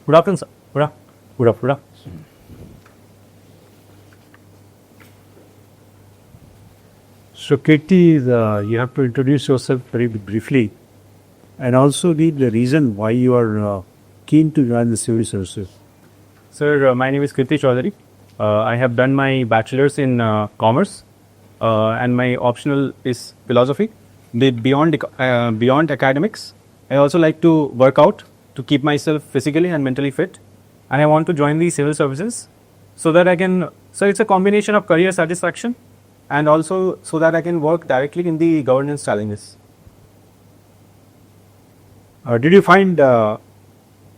Good afternoon, sir. Good afternoon. So, KIRTI, you have to introduce yourself very briefly and also the reason why you are keen to join the civil services. Sir, my name is KIRTI Chaudhary. I have done my bachelor's in commerce and my optional is philosophy. Beyond academics, I also like to work out to keep myself physically and mentally fit. And I want to join the civil services so that I can, so it's a combination of career satisfaction and also so that I can work directly in the governance challenges. Did you find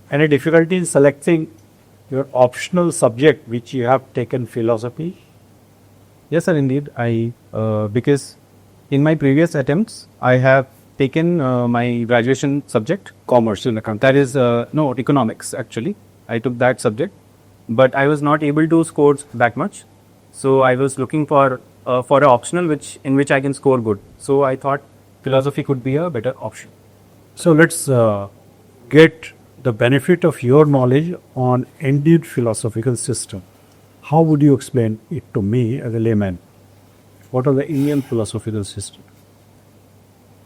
any difficulty in selecting your optional subject which you have taken philosophy? Yes, sir, indeed. Because in my previous attempts, I have taken my graduation subject, commerce in account. That is, no, economics actually. I took that subject, but I was not able to score that much. So I was looking for an optional in which I can score good. So I thought philosophy could be a better option. So let's get the benefit of your knowledge on Indian philosophical system. How would you explain it to me as a layman? What are the Indian philosophical system?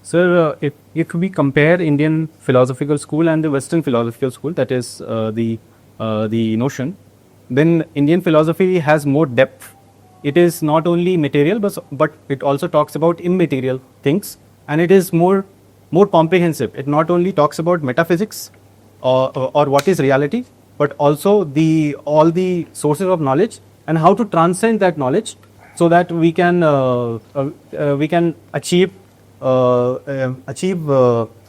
Sir, if we compare Indian philosophical school and the Western philosophical school, that is the notion, then Indian philosophy has more depth. It is not only material, but it also talks about immaterial things, and it is more comprehensive. It not only talks about metaphysics or what is reality, but also all the sources of knowledge and how to transcend that knowledge so that we can achieve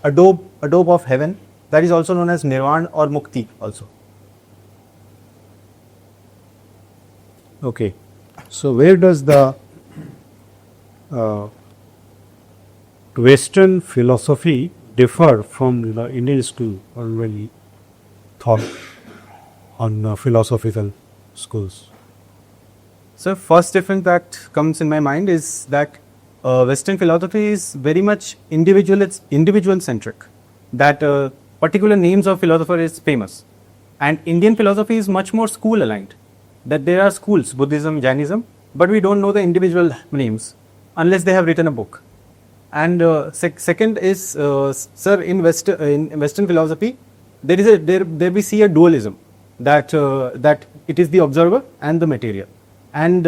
adobe of heaven, that is also known as nirvana or mukti also. Okay, so where does the Western philosophy differ from the Indian school or really thought on philosophical schools? So first difference that comes in my mind is that Western philosophy is very much individual centric. That particular names of philosopher is famous, and Indian philosophy is much more school aligned. That there are schools, Buddhism, Jainism, but we don't know the individual names unless they have written a book. And second is, sir, in Western philosophy, there we see a dualism that it is the observer and the material. And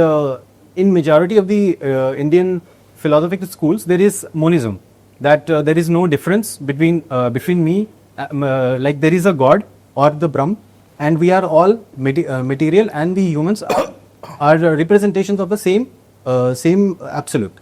in majority of the Indian philosophical schools, there is monism, that there is no difference between me, like there is a God or the Brahm, and we are all material, and the humans are representations of the same absolute.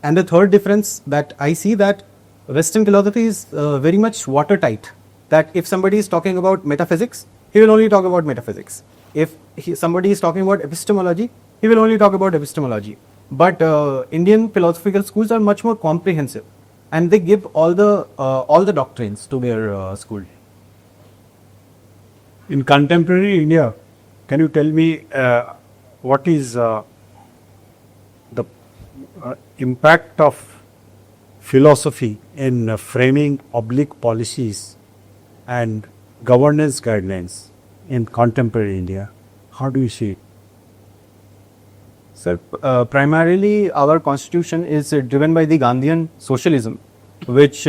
And the third difference that I see, that Western philosophy is very much watertight. That if somebody is talking about metaphysics, he will only talk about metaphysics. If somebody is talking about epistemology, he will only talk about epistemology. But Indian philosophical schools are much more comprehensive, and they give all the doctrines to their school. In contemporary India, can you tell me what is the impact of philosophy in framing public policies and governance guidelines in contemporary India? How do you see it? Sir, primarily our constitution is driven by the Gandhian socialism, which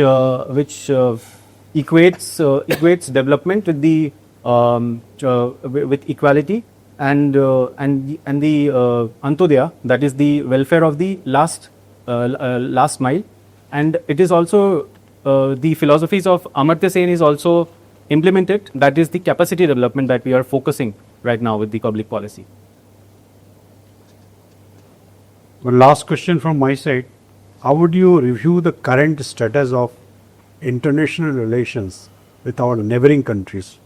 equates development with the with equality and the Antodaya, that is the welfare of the last mile. And it is also the philosophies of Amartya Sen is also implemented. That is the capacity development that we are focusing right now with the public policy. One last question from my side. How would you review the current status of international relations with our neighboring countries?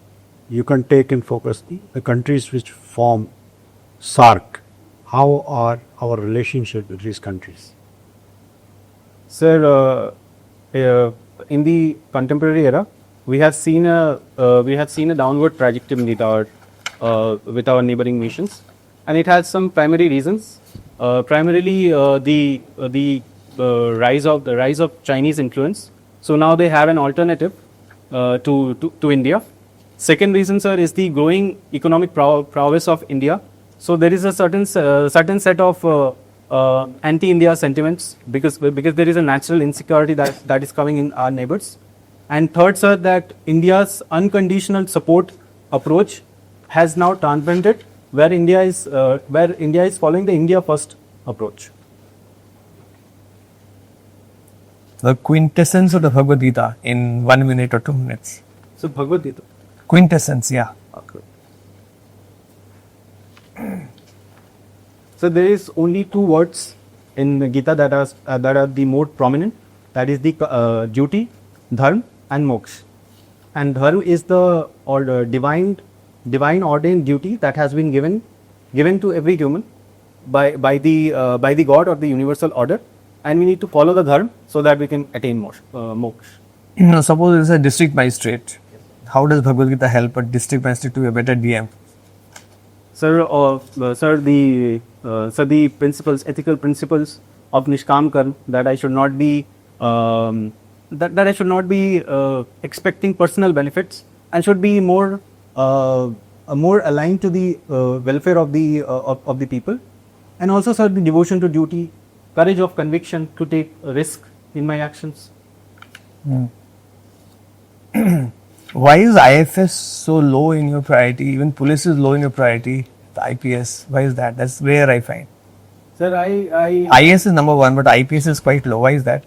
You can take in focus the countries which form SAARC. How are our relationships with these countries? Sir, in the contemporary era, we have seen a downward trajectory with our neighboring nations, and it has some primary reasons. Primarily, the rise of Chinese influence. So now they have an alternative to India, Second reason, sir, is the growing economic prowess of India. So there is a certain set of anti-India sentiments because there is a natural insecurity that is coming in our neighbors. And third, sir, that India's unconditional support approach has now transcended where India is following the India first approach. The quintessence of the Bhagavad Gita in 1 minute or 2 minutes. So Bhagavad Gita. Quintessence, yeah. Okay. So there is only 2 words in the Gita that are the more prominent. That is the duty, dharma, and moksha. And dharma is the divine ordained duty that has been given to every human by the God or the universal order, and we need to follow the dharma so that we can attain moksha. No, suppose there is a district magistrate. How does Bhagavad Gita help a district magistrate to be a better DM? Sir, the ethical principles of Nishkam Karma, that I should not be expecting personal benefits and should be more aligned to the welfare of the people, and also, sir, the devotion to duty, courage of conviction to take a risk in my actions. Why is IFS so low in your priority? Even police is low in your priority. The IPS, why is that? That's rare, I find. Sir, IS is number 1, but IPS is quite low. Why is that?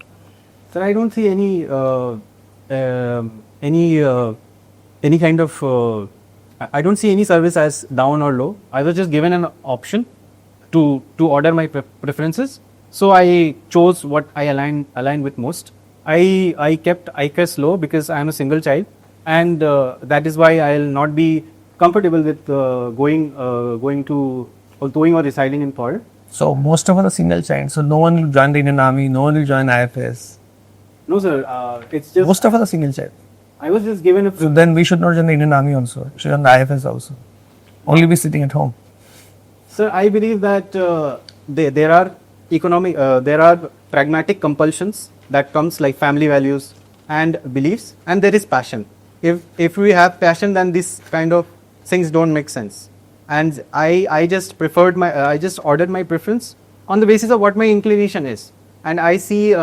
Sir, I don't see any kind of I don't see any service as down or low. I was just given an option to order my preferences, so I chose what I aligned with most. I kept IQS low because I am a single child, and that is why I will not be comfortable with going or residing in foreign. So most of us are single child. So no one will join the Indian Army. No one will join IFS. No, sir. It's just Most of us are single child. I was just given a. So then we should not join the Indian Army also. We should join the IFS also. Only be sitting at home. Sir, I believe that there are pragmatic compulsions that comes like family values and beliefs, and there is passion. If we have passion, then this kind of things don't make sense. And I just ordered my preference on the basis of what my inclination is, and I see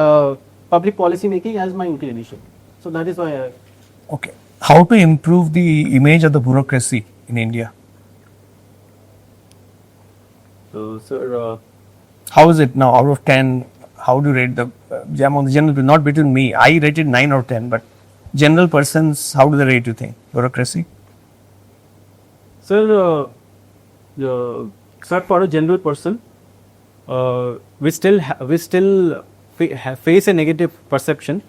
public policy making as my inclination. So that is why. Okay. How to improve the image of the bureaucracy in India? So, sir, how is it now out of 10? How do you rate the general? Not between me. I rated 9 or 10, but general persons, how do they rate, you think? Bureaucracy? Sir, for a general person, we still face a negative perception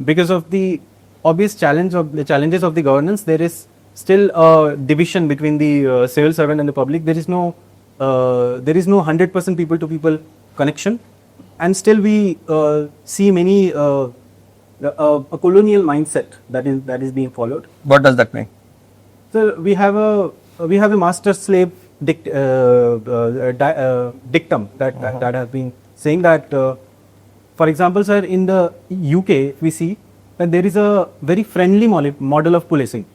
because of the obvious challenges of the governance. There is still a division between the civil servant and the public. There is no 100% people to people connection, and still we see many a colonial mindset that is being followed. What does that mean? So we have a master slave dictum that has been saying that, for example, sir, in the UK we see that there is a very friendly model of policing,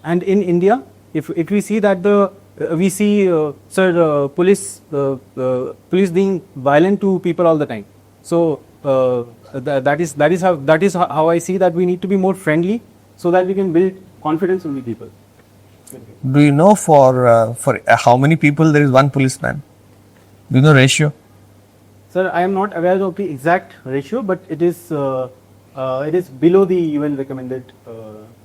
and in India, if we see that police being violent to people all the time. So that is how I see that we need to be more friendly so that we can build confidence in the people. Do you know for how many people there is one policeman? Do you know ratio? Sir, I am not aware of the exact ratio, but it is below the UN recommended.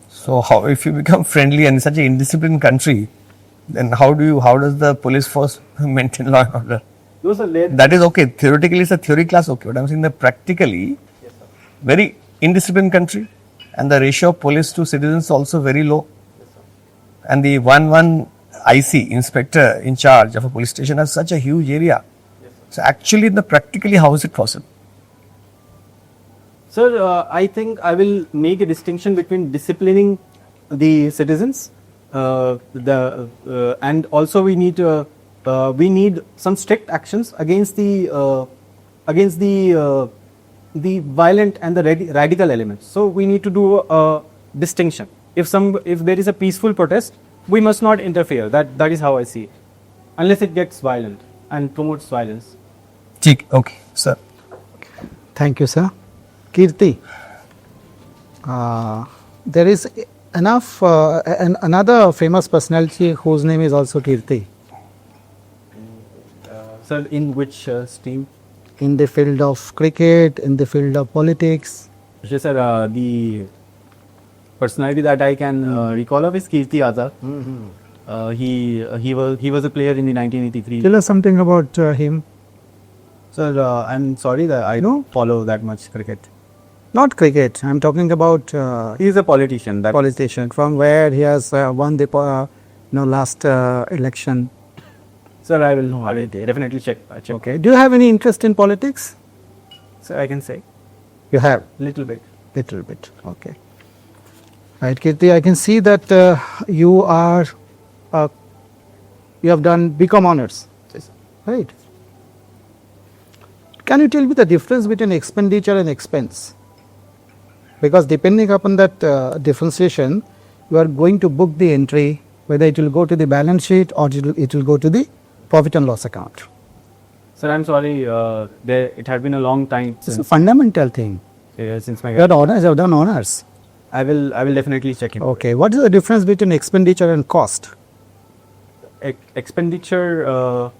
So how, if you become friendly and in such an indisciplined country, then how does the police force maintain law and order? No, sir, that is okay. Theoretically, it's a theory class, okay. But I'm saying that practically, yes, sir. Very indisciplined country, and the ratio of police to citizens is also very low. Yes, sir. And the one IC, inspector in charge of a police station, has such a huge area. Yes, sir. So actually, practically, how is it possible? Sir, I think I will make a distinction between disciplining the citizens, and also we need some strict actions against the violent and the radical elements. So we need to do a distinction. if there is a peaceful protest, we must not interfere. That is how I see it, unless it gets violent and promotes violence. Okay, sir. Thank you, sir. Kirti, there is another famous personality whose name is also Kirti. Sir, in which stream? In the field of cricket, in the field of politics. Yes, sir. The personality that I can recall of is Kirti Azad. He was a player in the 1983. Tell us something about him. Sir, I'm sorry that I don't follow that much cricket. Not cricket. I'm talking about He is a politician. politician. From where he has won the last election. Sir, I will definitely check. Okay. Do you have any interest in politics? Sir, I can say You have. little bit. Little bit. Okay. Right, Kirti. I can see that you have done BCom honors. Yes. Right. Can you tell me the difference between expenditure and expense? Because depending upon that differentiation, you are going to book the entry, whether it will go to the balance sheet or it will go to the profit and loss account. Sir, I'm sorry. It had been a long time It's a fundamental thing. since my. You had honors, you have done honors. I will definitely check him. Okay. What is the difference between expenditure and cost? Expenditure.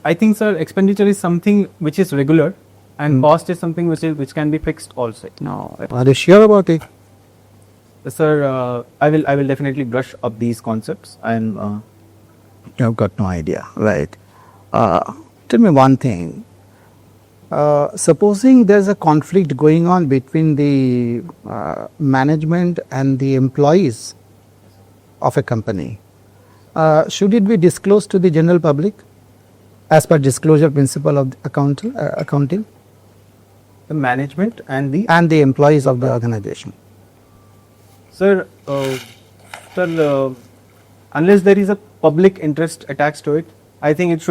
I think, sir, expenditure is something which is regular, and cost is something which can be fixed also. No. Are you sure about it? Sir, I will definitely brush up these concepts and. You have got no idea, right? Tell me one thing. Supposing there's a conflict going on between the management and the employees of a company, should it be disclosed to the general public as per disclosure principle of accounting? The management and the. And the employees of the organization. Sir, unless there is a public interest attached to it, I think it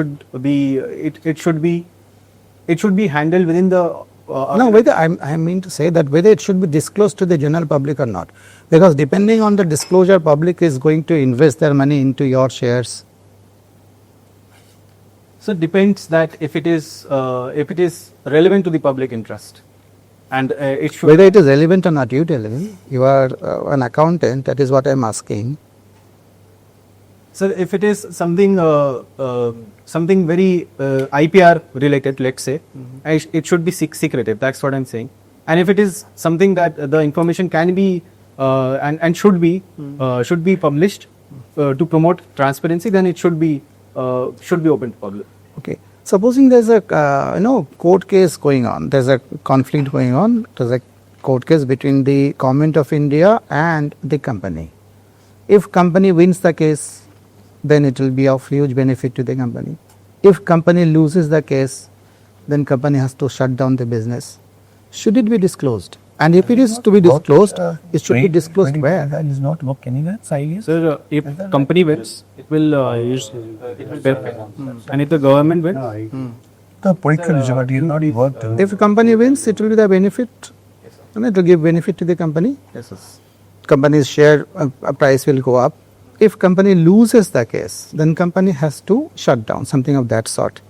should be handled within the. No, whether I mean to say that whether it should be disclosed to the general public or not, because depending on the disclosure, public is going to invest their money into your shares. So depends that if it is relevant to the public interest, and it should. Whether it is relevant or not, you tell me. You are an accountant. That is what I am asking. So if it is something something very IPR related, let's say, it should be secretive. That's what I'm saying. And if it is something that the information can be and should be published to promote transparency, then it should be open to public. Okay. Supposing there's a court case going on. There's a conflict going on. There's a court case between the Government of India and the company. If company wins the case, then it will be of huge benefit to the company. If company loses the case, then company has to shut down the business. Should it be disclosed? And if it is to be disclosed, it should be discled where? That is not work anywhere. Sir, if company wins, it will benefit. And if the government wins, The political result is not worked. If company wins, it will be the benefit, and it will give benefit to the company. yes, Company's share price will go up. If company loses the case, then company has to shut down, something of that sort.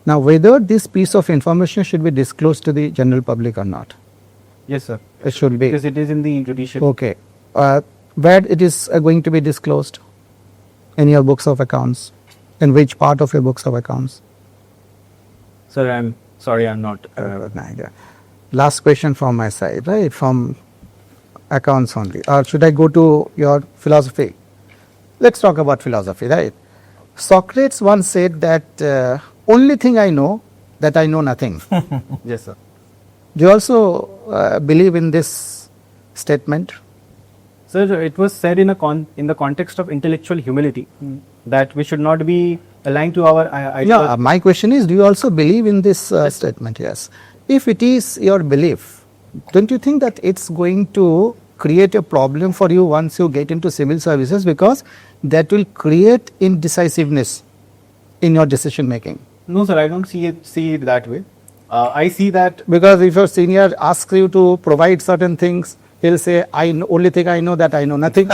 Now, whether this piece of information should be disclosed to the general public or not, yes, sir. it should be. Because it is in the judicial. Okay. Where it is going to be disclosed? In your books of accounts? In which part of your books of accounts? Sir, I'm sorry, I'm not. Neither. Last question from my side, right? From accounts only. Or should I go to your philosophy? Let's talk about philosophy, right? Socrates once said that only thing I know, that I know nothing. Yes, sir. Do you also believe in this statement? Sir, it was said in the context of intellectual humility that we should not be aligned to our Yeah, my question is, do you also believe in this statement? Yes. If it is your belief, don't you think that it's going to create a problem for you once you get into civil services, because that will create indecisiveness in your decision making? No, sir, I don't see it that way. I see that Because if your senior asks you to provide certain things, he'll say, only thing I know that I know nothing.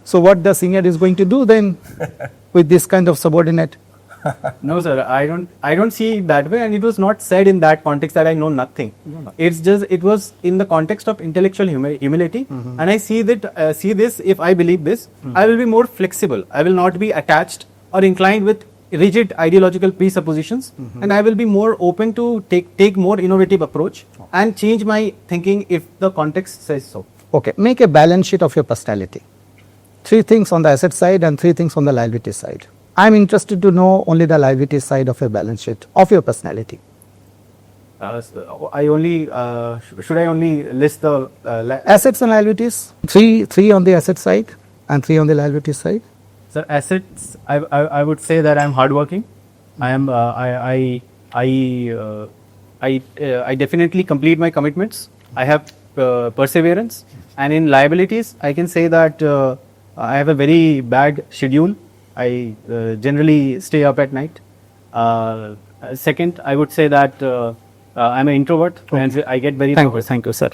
So what the senior is going to do then with this kind of subordinate? no, sir. I don't see it that way, and it was not said in that context that I know nothing. It's just it was in the context of intellectual humility, and I see that see this. If I believe this, I will be more flexible. I will not be attached or inclined with rigid ideological presuppositions, and I will be more open to take more innovative approach and change my thinking if the context says so. Okay, make a balance sheet of your personality. 3 things on the asset side and 3 things on the liability side. I'm interested to know only the liability side of your balance sheet of your personality. So I only should I only list the Assets and liabilities. Three on the asset side and 3 on the liability side. Sir, assets. I would say that I'm hardworking. I am. I definitely complete my commitments. I have perseverance, and in liabilities, I can say that I have a very bad schedule. I generally stay up at night. Second, I would say that I'm an introvert, and I get very. Thank you, sir.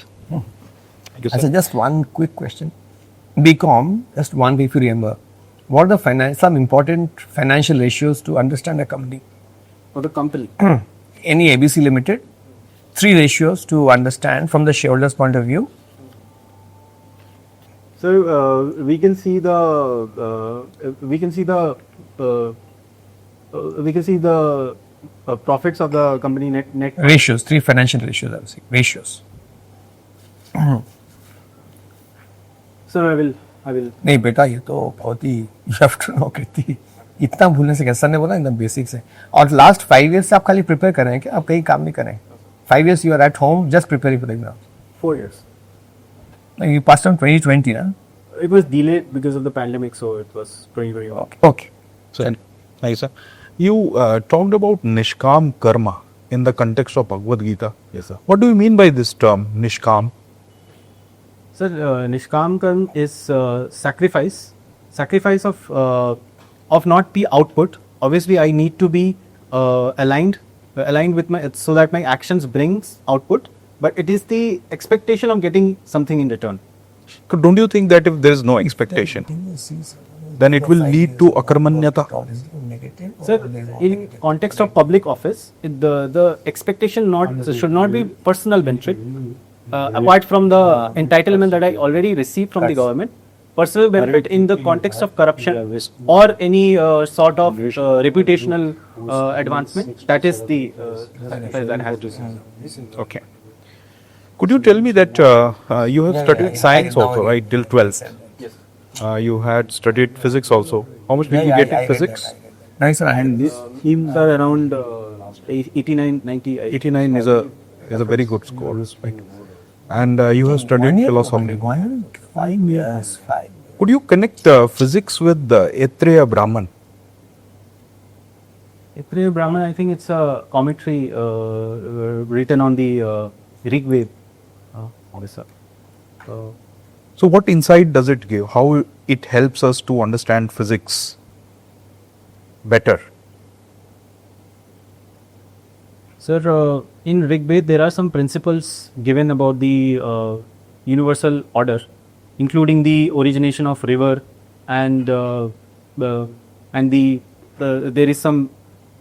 So just one quick question. BCom, just one if you remember. What are the some important financial ratios to understand a company? For the company. Any ABC Limited, 3 ratios to understand from the shareholder's point of view. So we can see the profits of the company net Ratios, 3 financial ratios I would say. Ratios. Sir, I will. नहीं बेटा ये तो बहुत ही you have to know कृति इतना भूलने से क्या sir ने बोला एकदम बेसिक से और लास्ट 5 years से आप खाली प्रिपेयर कर रहे हैं क्या आप कहीं काम नहीं कर रहे हैं 5 years you are at home just preparing for the exam 4 years. you passed on 2020 na? It was delayed because of the pandemic, so it was 2021. Okay. So, nice, sir. You talked about Nishkam Karma in the context of Bhagavad Gita. Yes, sir. What do you mean by this term, Nishkam? Sir, Nishkam Karma is sacrifice of not the output. Obviously, I need to be aligned with my so that my actions brings output. But it is the expectation of getting something in return. Don't you think that if there is no expectation, then it will lead to akarmanyata? Sir, in context of public office, the expectation should not be personal benefit. Apart from the entitlement that I already received from the government, personal benefit in the context of corruption or any sort of reputational advancement, that is the that has to be. Okay. Could you tell me that you have studied science also, right, till 12th? Yes. You had studied physics also. How much did you get in physics? Nice, sir. And this teams are around 89, 90. 89 is a very good score, right? And you have studied philosophy. 5 years. 5. Could you connect physics with Aitreya Brahman? Aitreya Brahman, I think it's a commentary written on the Rig Veda. Odisha. So what insight does it give? How it helps us to understand physics better? Sir, in Rig Veda there are some principles given about the universal order, including the origination of river and there is some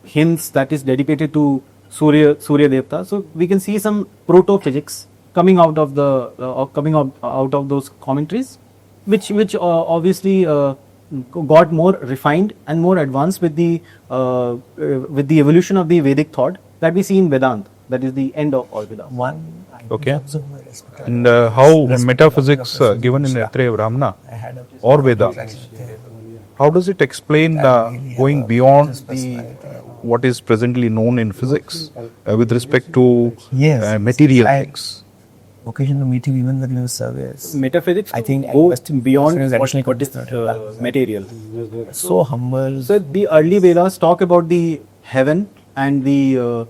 hymns that is dedicated to Surya Devta. So we can see some proto physics coming out of those commentaries, which obviously got more refined and more advanced with the evolution of the Vedic thought that we see in Vedanta. That is the end of all Vedas. Okay. And how metaphysics given in Aitreya Brahmana or Veda, how does it explain going beyond what is presently known in physics with respect to material things? Occasional meeting, even when you surveys. Metaphysics, I think go beyond is what is material. So humble. So the early Vedas talk about the heaven and the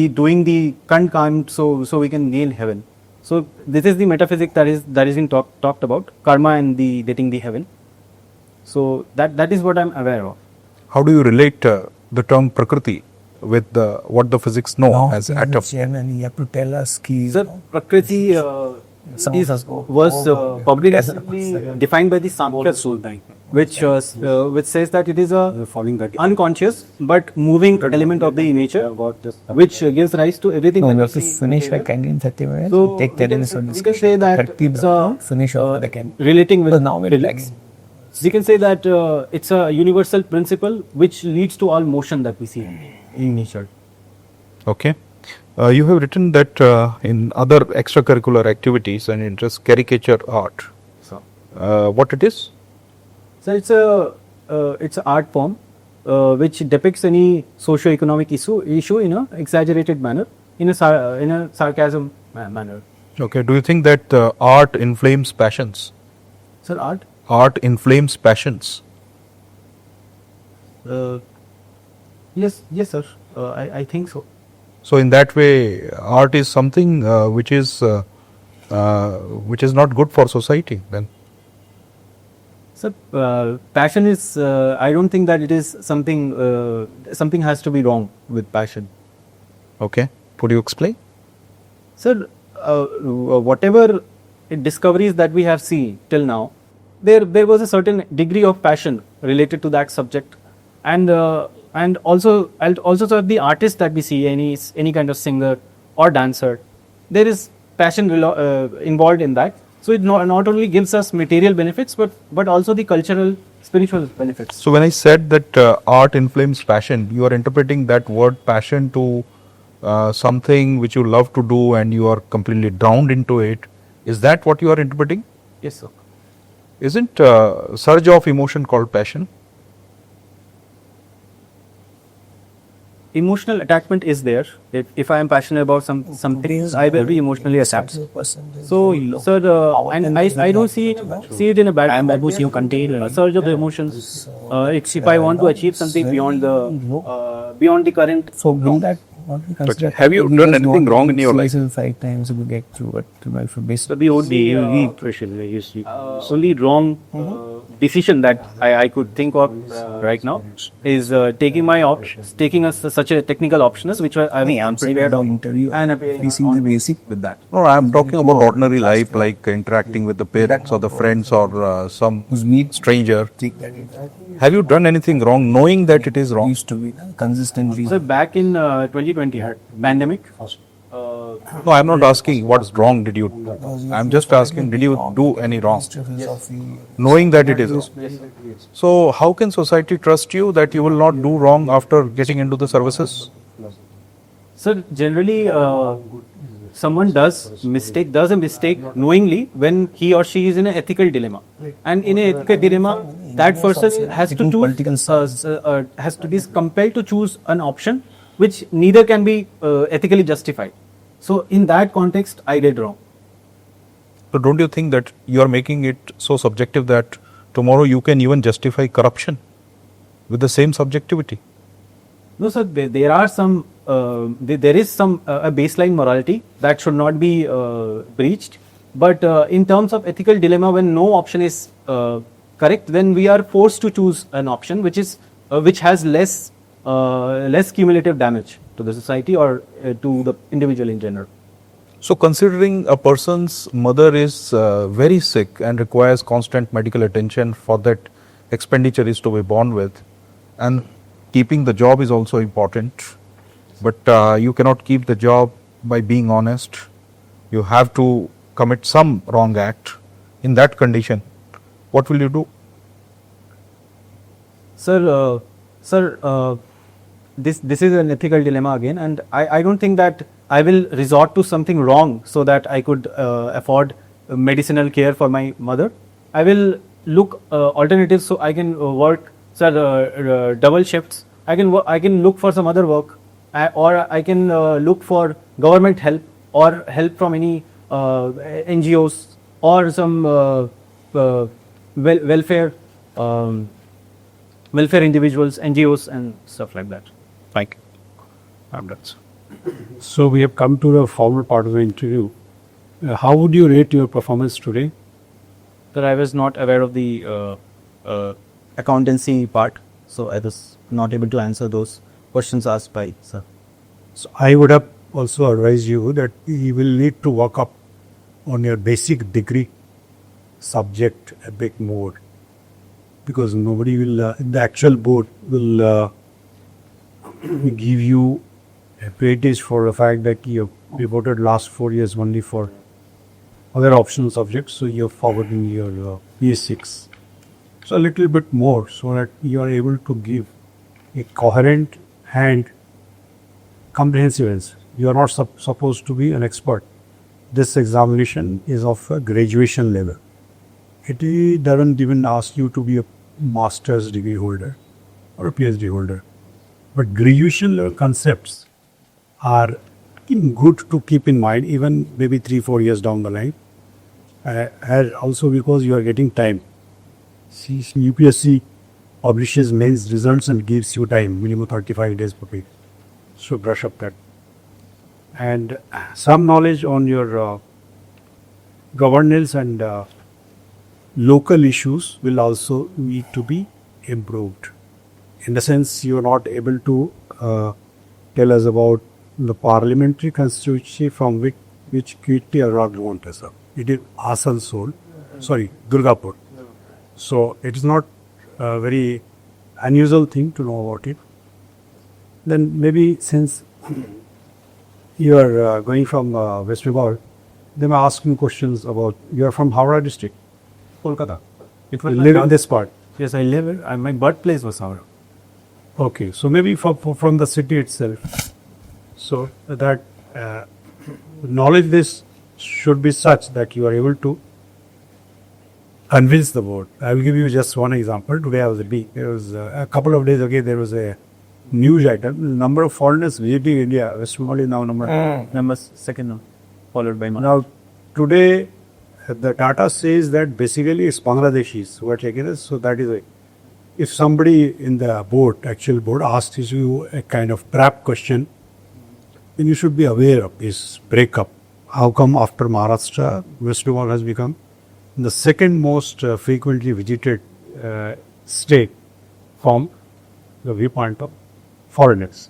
doing the karma, so we can gain heaven. So this is the metaphysics that is being talked about, karma and the getting the heaven. So that is what I'm aware of. How do you relate the term Prakriti with what the physics know as atom? Chairman, you have to tell us key. Sir, Prakriti was progressively defined by the Samkhya Sultan, which says that it is a unconscious but moving element of the nature, which gives rise to everything. No, that we we have to see. finish by candidate 30 minutes. So Take 10 minutes for we can discussion. say that 30 it's a finish off the candidate. relating with So now we're physics. lagging. We can say that it's a universal principle which leads to all motion that we see in nature. Okay. You have written that in other extracurricular activities and interest, caricature art. So, What it is? it's an art form which depicts any socio-economic issue in a exaggerated manner, in a sarcasm manner. Okay. Do you think that art inflames passions? Sir, art? Art inflames passions. Yes, sir. I think so. So in that way, art is something which is not good for society. Then Sir, passion is. I don't think that it is something. Something has to be wrong with passion. okay. Could you explain? Sir, whatever discoveries that we have seen till now, there was a certain degree of passion related to that subject, and also sir, the artist that we see, any kind of singer or dancer, there is passion involved in that. So it not only gives us material benefits, but also the cultural, spiritual benefits. So when I said that art inflames passion, you are interpreting that word passion to something which you love to do and you are completely drowned into it. Is that what you are interpreting? Yes, sir. Isn't surge of emotion called passion? Emotional attachment is there. If I am passionate about something, I will be emotionally attached. So, sir, and I don't see it in a bad way. You contain a surge of the emotions. If I want to achieve something beyond the current. So will that not be considered? Have you done anything wrong in your life? 5 times we get through it. So the only wrong decision that I could think of right now is taking such a technical options which I am prepared of interview and we see the basic with that. No, I am talking about ordinary life, like interacting with the parents or the friends or some Who's meet stranger. take that Have you done anything wrong knowing that it is wrong? used to be consistently. So back in 2020 pandemic. No, I am not asking what's wrong did you. I am just asking, did you do any wrong? Knowing that it is wrong. So how can society trust you that you will not do wrong after getting into the services? So generally, someone does a mistake knowingly when he or she is in an ethical dilemma, and in an ethical dilemma, that person has to be compelled to choose an option which neither can be ethically justified. So in that context, I did wrong. So don't you think that you are making it so subjective that tomorrow you can even justify corruption with the same subjectivity? No, sir. There are some. There is some a baseline morality that should not be breached. But in terms of ethical dilemma, when no option is correct, then we are forced to choose an option which has less cumulative damage to the society or to the individual in general. So considering a person's mother is very sick and requires constant medical attention, for that expenditure is to be borne with, and keeping the job is also important, but you cannot keep the job by being honest. You have to commit some wrong act. In that condition, what will you do? Sir, this is an ethical dilemma again, and I don't think that I will resort to something wrong so that I could afford medicinal care for my mother. I will look alternatives so I can work, sir, double shifts. I can look for some other work, or I can look for government help or help from any NGOs or some welfare individuals, NGOs and stuff like that. Thank you. I'm done. So we have come to the formal part of the interview. How would you rate your performance today? Sir, I was not aware of the accountancy part, so I was not able to answer those questions asked by sir. So I would have also advised you that you will need to work up on your basic degree subject a bit more, because nobody will, the actual board will give you a weightage for the fact that you devoted last 4 years only for other optional subjects, so you're forwarding your PS6. So a little bit more, so that you are able to give a coherent and comprehensive answer. You are not supposed to be an expert. This examination is of a graduation level. It doesn't even ask you to be a master's degree holder or a PhD holder. But graduation level concepts are good to keep in mind, even maybe 3-4 years down the line. And also because you are getting time. See, UPSC publishes mains results and gives you time, minimum 35 days per week. So brush up that. And some knowledge on your governance and local issues will also need to be improved. In the sense, you are not able to tell us about the parliamentary constituency from which KIRTI or want us up. It is Asansol, Durgapur. So it is not a very unusual thing to know about it. Then maybe since you are going from West Bengal, they may ask you questions about, you are from Howrah district? Kolkata. It You live in this part? Yes, I live it. My birthplace was Howrah. Okay, so maybe from the city itself. So that knowledge this should be such that you are able to convince the board. I will give you just one example. Today I was at B. There was a couple of days ago, there was a news item. The number of foreigners visiting India, West Bengal is now number second now, followed by Now today the data says that basically it's Bangladeshis who are taking this. So that is if somebody in the board, actual board, asks you a kind of trap question, then you should be aware of this breakup. How come after Maharashtra, West Bengal has become the second most frequently visited state from the viewpoint of foreigners?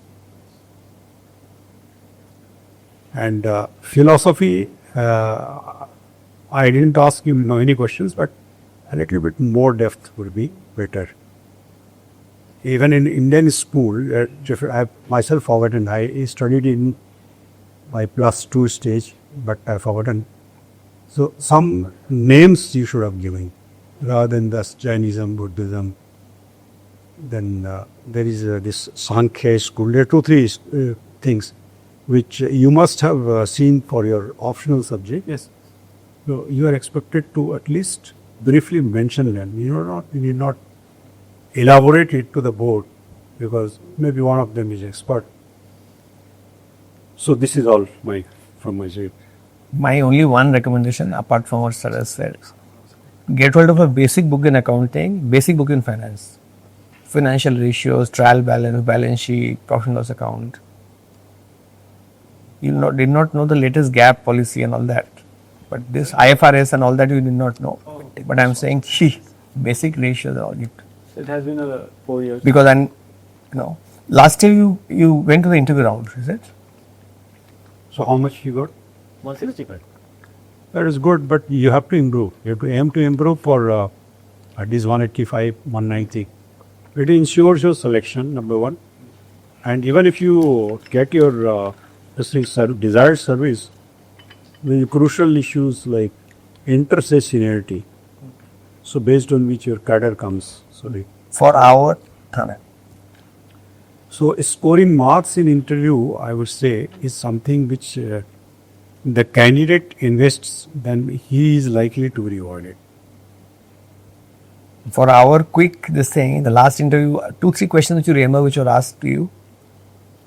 And philosophy, I didn't ask you any questions, but a little bit more depth would be better. Even in Indian school, I have myself forgotten. I studied in my +2 stage, but I have forgotten. So some names you should have given, rather than this Jainism, Buddhism. Then there is this Sankhya school. There are 2-3 things which you must have seen for your optional subject. Yes. So you are expected to at least briefly mention them. You need not elaborate it to the board, because maybe one of them is expert. So this is all from my side. My only one recommendation, apart from what Sir has said, get hold of a basic book in accounting, basic book in finance. Financial ratios, trial balance, balance sheet, profit and loss account. You did not know the latest gap policy and all that. But this IFRS and all that you did not know. But I am saying basic ratios all it. It has been 4 years. Because last year you went to the interview round, is it? So how much you got? 165. That is good, but you have to improve. You have to aim to improve for at least 185, 190. It ensures your selection, number one. And even if you get your desired service, the crucial issues like interstate seniority, so based on which your cadre comes. For our Thane. So scoring marks in interview, I would say, is something which the candidate invests, then he is likely to be rewarded. For our quick the last interview, 2-3 questions which you remember which were asked to you?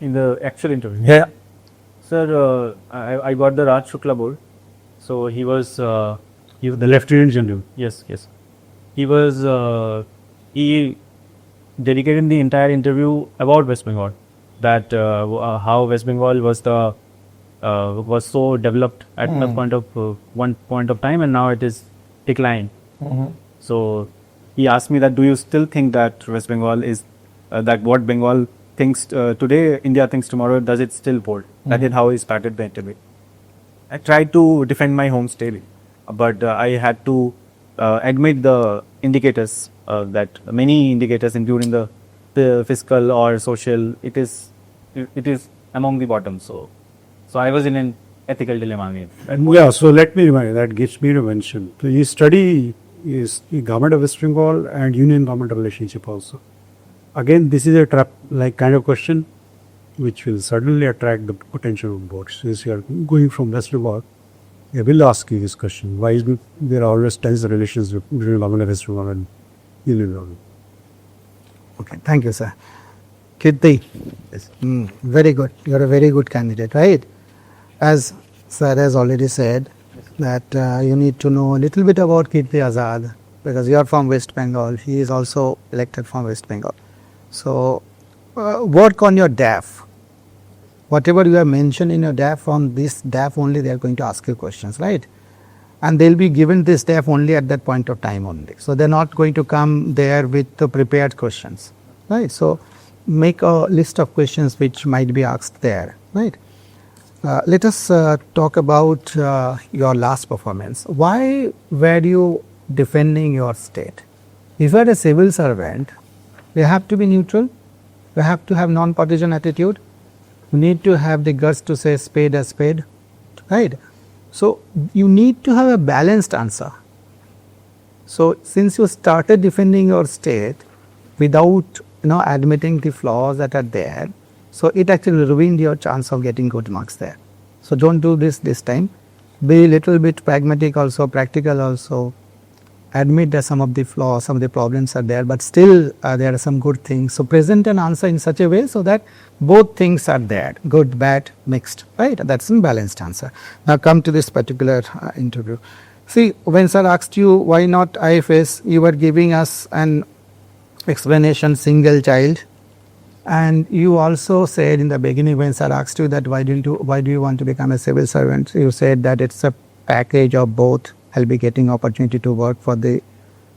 In the actual interview? Yeah. Sir, I got the Raj Shukla board. So he was The Lieutenant General. Yes. He was he dedicated the entire interview about West Bengal, that how West Bengal was was so developed at one point of time, and now it is declined. So he asked me that, do you still think that West Bengal is that what Bengal thinks today, India thinks tomorrow, does it still hold? That is how he started the interview. I tried to defend my home state, but I had to admit the indicators, that many indicators, including the fiscal or social, it is among the bottom. So I was in an ethical dilemma again. And yeah, so let me remind you, that gives me to mention. So you study is the government of West Bengal and union government relationship also. Again, this is a trap like kind of question which will certainly attract the potential on board. Since you are going from West Bengal, I will ask you this question. Why is there are always tense relations between government of West Bengal and union government? Okay, thank you, sir. Kirti, very good. You are a very good candidate, right? As sir has already said, that you need to know a little bit about Kirti Azad, because you are from West Bengal. He is also elected from West Bengal. So work on your DAF. Whatever you have mentioned in your DAF, from this DAF only they are going to ask you questions, right? And they will be given this DAF only at that point of time only. So they are not going to come there with the prepared questions, right? So make a list of questions which might be asked there, right? Let us talk about your last performance. Why were you defending your state? If you are a civil servant, you have to be neutral. You have to have non-partisan attitude. You need to have the guts to say spade as spade, right? So you need to have a balanced answer. So since you started defending your state without admitting the flaws that are there, so it actually ruined your chance of getting good marks there. So don't do this time. Be a little bit pragmatic also, practical also. Admit that some of the flaws, some of the problems are there, but still there are some good things. So present an answer in such a way so that both things are there, good, bad, mixed, right? That's a balanced answer. Now come to this particular interview. See, when sir asked you why not IFS, you were giving us an explanation, single child. And you also said in the beginning when sir asked you that why do you want to become a civil servant, you said that it's a package of both. I'll be getting opportunity to work for the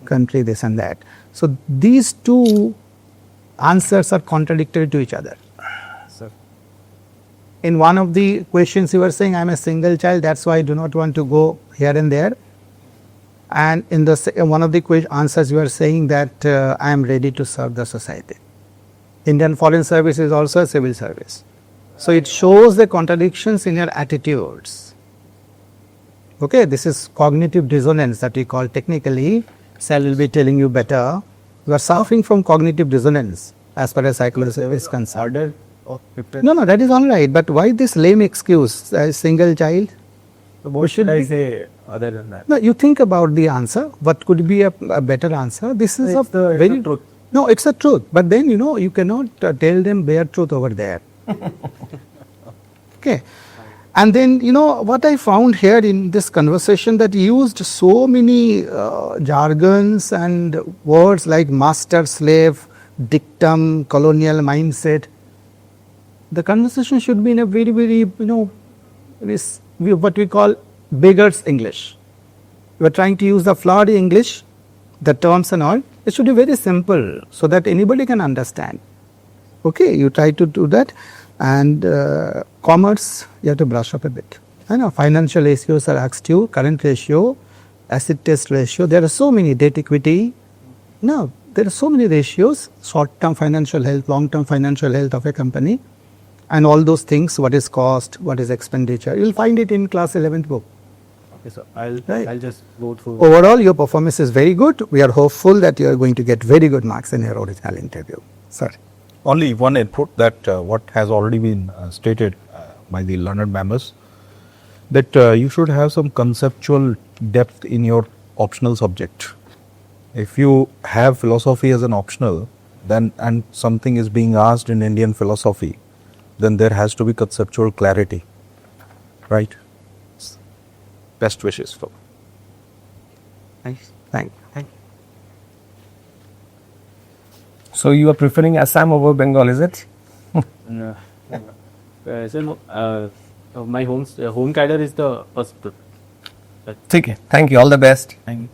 country, this and that. So these two answers are contradictory to each other. Sir. In one of the questions you were saying I'm a single child, that's why I do not want to go here and there. And in one of the answers you are saying that I am ready to serve the society. Indian Foreign Service is also a civil service. So it shows the contradictions in your attitudes. Okay, this is cognitive dissonance that we call technically. Sal will be telling you better. You are suffering from cognitive dissonance as far as psychology service is concerned. No, that is all right. But why this lame excuse? A single child? So what should I say other than that? No, you think about the answer. What could be a better answer? This is It's the truth. No, it's the truth. But then, you cannot tell them bare truth over there. Okay. And then, what I found here in this conversation that used so many jargons and words like master, slave, dictum, colonial mindset. The conversation should be in a very, very, what we call beggar's English. You are trying to use the flowery English, the terms and all. It should be very simple so that anybody can understand. Okay, you try to do that. And commerce, you have to brush up a bit. I know financial ratios are asked you, current ratio, acid test ratio. There are so many, debt equity. No, there are so many ratios, short-term financial health, long-term financial health of a company. And all those things, what is cost, what is expenditure. You will find it in class 11th book. Okay, so I'll just go through. Overall, your performance is very good. We are hopeful that you are going to get very good marks in your original interview. Sir. Only one input that what has already been stated by the learned members, that you should have some conceptual depth in your optional subject. If you have philosophy as an optional, then and something is being asked in Indian philosophy, then there has to be conceptual clarity, right? Best wishes for. Nice. Thank you. So you are preferring Assam over Bengal, is it? My home cadre is the first. ठीक है. Thank you. All the best. Thank you.